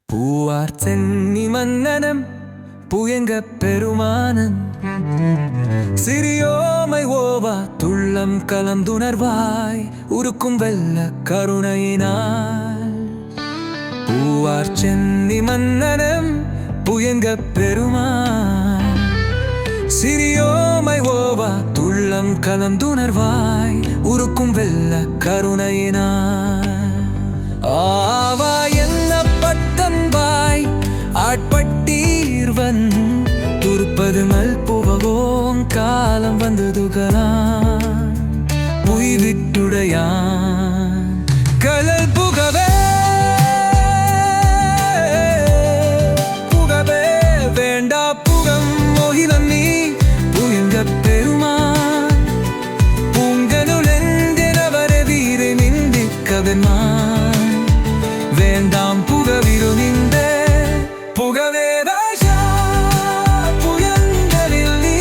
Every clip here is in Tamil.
பூவார் சென்னி மன்னனம் புயங்க பெருமானன் சிறியோமை ஓவா துள்ளம் கலந்துணர்வாய் உருக்கும் வெள்ள கருணையினால். பூவார் சென்னி மன்னனம் புயங்க பெருமான் சிறியோமை ஓவா துள்ளம் கலந்துணர்வாய் உருக்கும் வெள்ள கருணையினால். ஆவா என்ன பட்டன்பாய் ஆட்பட்டீர்வன் துருப்பது மல் புவவோம் காலம் வந்ததுகளான் உய்விட்டுடையான் கலல் புகவே புகவே வேண்டா புகம் மோகிலம் நீ புயங்க பெருமான் பூங்கனுளென்றவரை வீரை நின்று கவன்மான் வேண்டாம் புகவிரு நின்றே புகவே ராஜா புயங்களில் நீ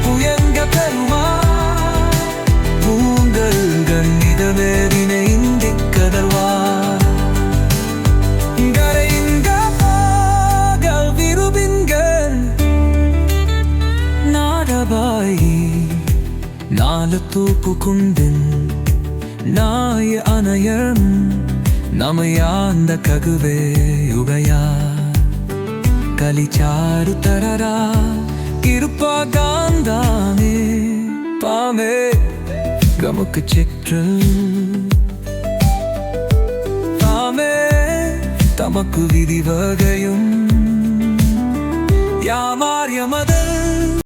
புயங்க பெருமான் பூங்கள் கண்ணிதமே வினைந்து கதல்வார் கரைங்க பாகல் விருபின்கள் நாடபாயி நாலு தூப்பு குண்டின் நாய அணையம் ನಮಯಾಂದ ಕಗುವೆ ಯುಗಯ ಕಲಿಚಾರು ತರರ ಇರುಪ ಗಾಂಧಾನೆ ಪಾಮೆ ಗಮುಕ ಚಿತ್ರ ಪಾಮೆ ತಮಕು ವಿಧಿ ವಗೆಯುಂ ಯಾಮಾರ್ಯ ಮದ